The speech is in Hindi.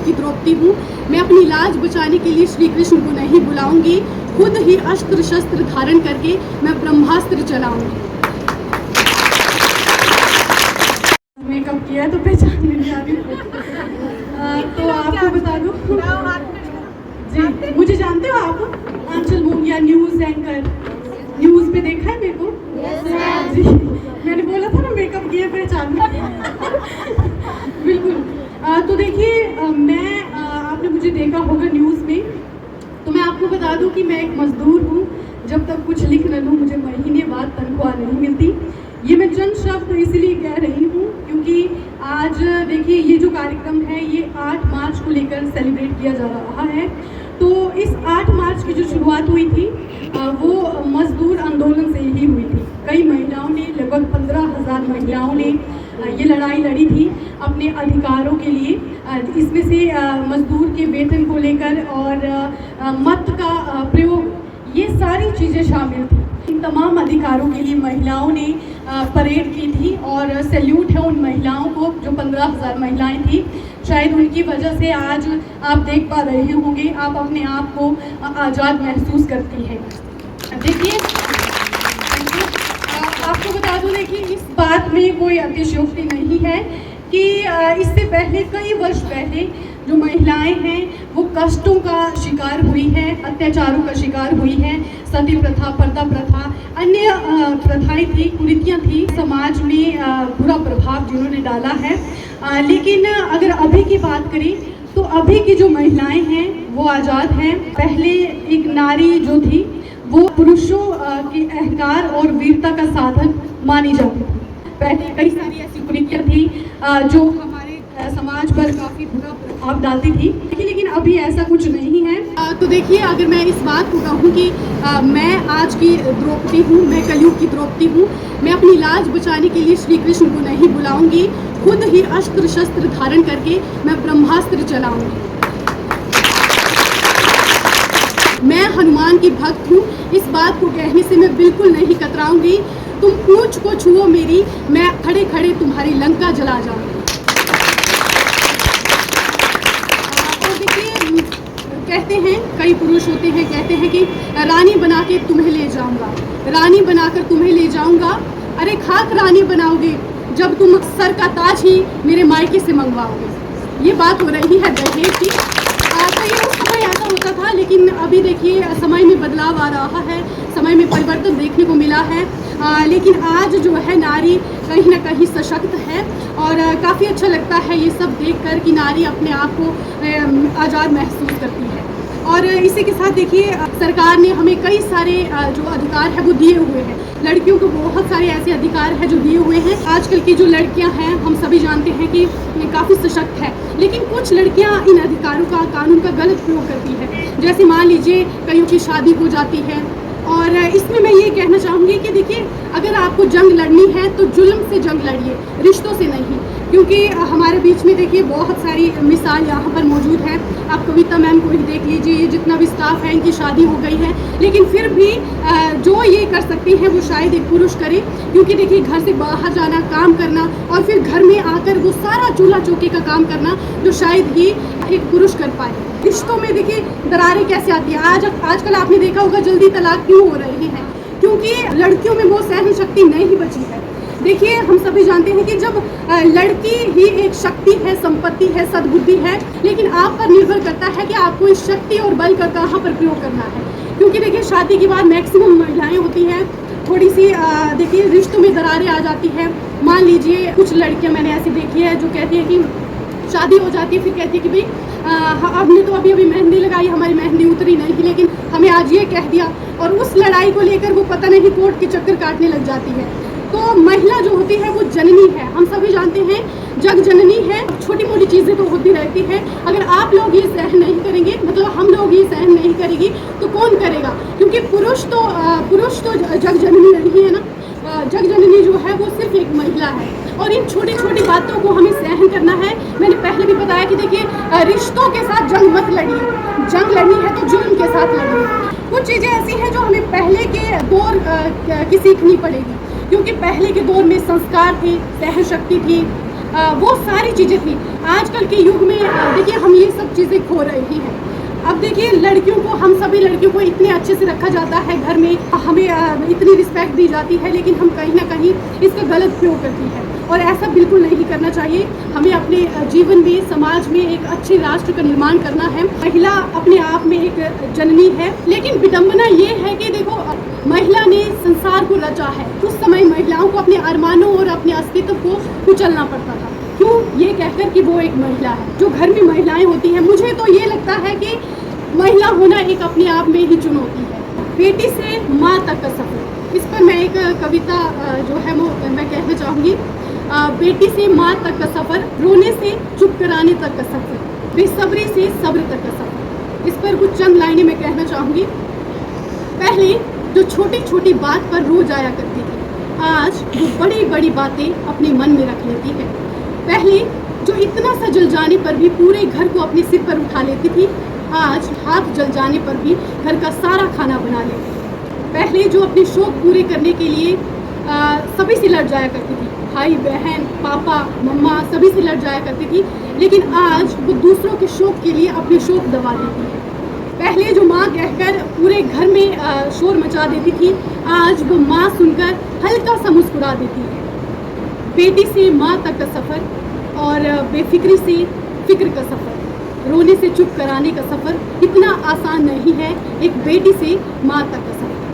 की द्रौपदी हूँ। मैं अपनी लाज बचाने के लिए श्री कृष्ण को नहीं बुलाऊंगी, खुद ही अस्त्र शस्त्र धारण करके मैं ब्रह्मास्त्र चलाऊंगी। मेकअप किया है तो पहचान नहीं आ रही। तो आपको बता दूं जी, मुझे जानते हो आप? आंचल मोंगिया, न्यूज़ एंकर, न्यूज़ पे देखा है मेरे को? yes, जी, मैंने बोला था ना मेकअप किया पहचान। बिल्कुल। तो देखिए मैं आपने मुझे देखा होगा न्यूज़ में, तो मैं आपको बता दूं कि मैं एक मजदूर हूँ। जब तक कुछ लिख न लूँ मुझे महीने बाद तनख्वाह नहीं मिलती। ये मैं चंद शब्द इसलिए कह रही हूँ क्योंकि आज देखिए ये जो कार्यक्रम है ये 8 मार्च को लेकर सेलिब्रेट किया जा रहा है। तो इस 8 मार्च की जो शुरुआत हुई थी वो मजदूर आंदोलन से ही हुई थी। कई महिलाओं ने, लगभग 15,000 महिलाओं ने ये लड़ाई लड़ी थी अपने अधिकारों के लिए। इसमें से मजदूर के वेतन को लेकर और मत का प्रयोग, ये सारी चीज़ें शामिल थी। इन तमाम अधिकारों के लिए महिलाओं ने परेड की थी और सैल्यूट है उन महिलाओं को जो 15,000 महिलाएं थी। शायद उनकी वजह से आज आप देख पा रहे होंगे, आप अपने आप को आज़ाद महसूस करती हैं। देखिए आपको बता दूं, देखिए इस बात में कोई अतिशयोक्ति नहीं है कि इससे पहले, कई वर्ष पहले जो महिलाएं हैं वो कष्टों का शिकार हुई हैं, अत्याचारों का शिकार हुई हैं। सती प्रथा, पर्दा प्रथा, अन्य प्रथाएं थी, कुरीतियाँ थी, समाज में बुरा प्रभाव जिन्होंने डाला है। लेकिन अगर अभी की बात करें तो अभी की जो महिलाएं हैं वो आज़ाद हैं। पहले एक नारी जो थी वो पुरुषों के अहंकार और वीरता का साधन मानी जाती थी। पहले कई सारी ऐसी कुरीतियाँ थी जो हमारे समाज पर काफ़ी बुरा प्रभाव डालती थी, लेकिन अभी ऐसा कुछ नहीं है। तो देखिए अगर मैं इस बात को कहूँ कि मैं आज की द्रौपदी हूँ, मैं कलयुग की द्रौपदी हूँ, मैं अपनी लाज बचाने के लिए श्री कृष्ण को नहीं बुलाऊंगी, खुद ही अस्त्र शस्त्र धारण करके मैं ब्रह्मास्त्र चलाऊंगी। मैं हनुमान की भक्त हूँ, इस बात को कहने से मैं बिल्कुल नहीं कतराऊंगी। तुम पूंछ को छुओ मेरी, मैं खड़े खड़े तुम्हारी लंका जला जाऊंगी। और देखिए कहते हैं, कई पुरुष होते हैं, कहते हैं कि रानी बना के तुम्हें ले जाऊंगा, रानी बनाकर तुम्हें ले जाऊंगा। अरे खाक रानी बनाओगे जब तुम सर का ताज ही मेरे मायके से मंगवाओगे। ये बात हो रही है दहेज की। तो ये उस समय ऐसा होता था, लेकिन अभी देखिए समय में बदलाव आ रहा है, समय में परिवर्तन देखने को मिला है। लेकिन आज जो है नारी कहीं ना कहीं सशक्त है और काफ़ी अच्छा लगता है ये सब देखकर कि नारी अपने आप को आज़ाद महसूस करती है। और इसी के साथ देखिए सरकार ने हमें कई सारे जो अधिकार है वो दिए हुए हैं। लड़कियों को बहुत सारे ऐसे अधिकार हैं जो दिए हुए हैं। आजकल की जो लड़कियां हैं हम सभी जानते हैं कि काफ़ी सशक्त है, लेकिन कुछ लड़कियां इन अधिकारों का, कानून का गलत प्रयोग करती है। जैसे मान लीजिए कईयों की शादी हो जाती है। और इसमें मैं ये कहना चाहूँगी कि देखिए अगर आपको जंग लड़नी है तो जुल्म से जंग लड़िए, रिश्तों से नहीं। क्योंकि हमारे बीच में देखिए बहुत सारी मिसाल यहाँ पर मौजूद है। आप कविता मैम को ही देख लीजिए, ये जितना भी स्टाफ है इनकी शादी हो गई है, लेकिन फिर भी जो ये कर सकती हैं वो शायद एक पुरुष करे। क्योंकि देखिए घर से बाहर जाना, काम करना और फिर घर में आकर वो सारा चूल्हा चौके का काम करना जो शायद ही एक पुरुष कर पाए। रिश्तों में देखिए दरारें कैसे आती है। आजकल आपने देखा होगा जल्दी तलाक क्यों हो रहे हैं, क्योंकि लड़कियों में वो सहन शक्ति नहीं बची है। देखिए हम सभी जानते हैं कि जब लड़की ही एक शक्ति है, संपत्ति है, सद्बुद्धि है, लेकिन आप पर निर्भर करता है कि आपको इस शक्ति और बल का कहाँ पर प्रयोग करना है। क्योंकि देखिए शादी के बाद मैक्सिमम महिलाएं होती हैं थोड़ी सी देखिए रिश्तों में दरारें आ जाती है। मान लीजिए कुछ लड़कियां मैंने ऐसी देखी है जो कहती है कि शादी हो जाती है, फिर कहती है कि भाई हमने तो अभी मेहंदी लगाई, हमारी मेहंदी उतरी नहीं, लेकिन हमें आज ये कह दिया, और उस लड़ाई को लेकर वो पता नहीं कोर्ट के चक्कर काटने लग जाती है। तो महिला जो होती है वो जननी है, हम सभी जानते हैं जग जननी है। छोटी मोटी चीज़ें तो होती रहती है। अगर आप लोग ये सहन नहीं करेंगे, मतलब हम लोग ये सहन नहीं करेंगे तो कौन करेगा? क्योंकि पुरुष तो जग जननी नहीं है ना। जग जननी जो है वो सिर्फ एक महिला है। और इन छोटी छोटी बातों को हमें सहन करना है। मैंने पहले भी बताया कि देखिए रिश्तों के साथ जंग मत लड़िए, जंग लड़नी है तो जुल्म के साथ लड़िए। कुछ चीज़ें ऐसी हैं जो हमें पहले के दौर की सीखनी पड़ेगी, क्योंकि पहले के दौर में संस्कार थे, सहन शक्ति थी, वो सारी चीज़ें थी। आजकल के युग में देखिए हम ये सब चीज़ें खो रहे हैं। अब देखिए लड़कियों को, हम सभी लड़कियों को इतने अच्छे से रखा जाता है घर में, हमें इतनी रिस्पेक्ट दी जाती है, लेकिन हम कहीं ना कहीं इसका गलत प्रयोग करती है और ऐसा बिल्कुल नहीं करना चाहिए। हमें अपने जीवन में, समाज में एक अच्छे राष्ट्र का निर्माण करना है। महिला अपने आप में एक जननी है, लेकिन विडंबना ये है कि देखो महिला ने संसार को रचा है। उस समय महिलाओं को अपने अरमानों और अपने अस्तित्व को कुचलना पड़ता था। क्यों? ये कहकर कि वो एक महिला है। जो घर में महिलाएं होती हैं, मुझे तो ये लगता है कि महिला होना एक अपने आप में ही चुनौती है। बेटी से माँ तक का सफ़र, इस पर मैं एक कविता जो है वो मैं कहना चाहूँगी। बेटी से माँ तक का सफ़र, रोने से चुप कराने तक का सफ़र, बेसब्री से सब्र तक का सफ़र। इस पर कुछ चंद लाइनें मैं कहना चाहूँगी। पहले जो छोटी छोटी बात पर रो जाया करती थी, आज वो बड़ी बड़ी बातें अपने मन में रख लेती है। पहले जो इतना सा जल जाने पर भी पूरे घर को अपने सिर पर उठा लेती थी, आज हाथ जल जाने पर भी घर का सारा खाना बना लेती है। पहले जो अपने शौक पूरे करने के लिए सभी से लड़ जाया करती थी, भाई बहन, पापा, मम्मा, सभी से लड़ जाया करती थी, लेकिन आज वो दूसरों के शौक के लिए अपने शौक दबा देती है। पहले जो माँ कहकर पूरे घर में शोर मचा देती थी, आज वो माँ सुनकर हल्का सा मुस्कुरा देती है। बेटी से माँ तक का सफ़र और बेफिक्री से फिक्र का सफ़र, रोने से चुप कराने का सफ़र इतना आसान नहीं है एक बेटी से माँ तक का सफ़र।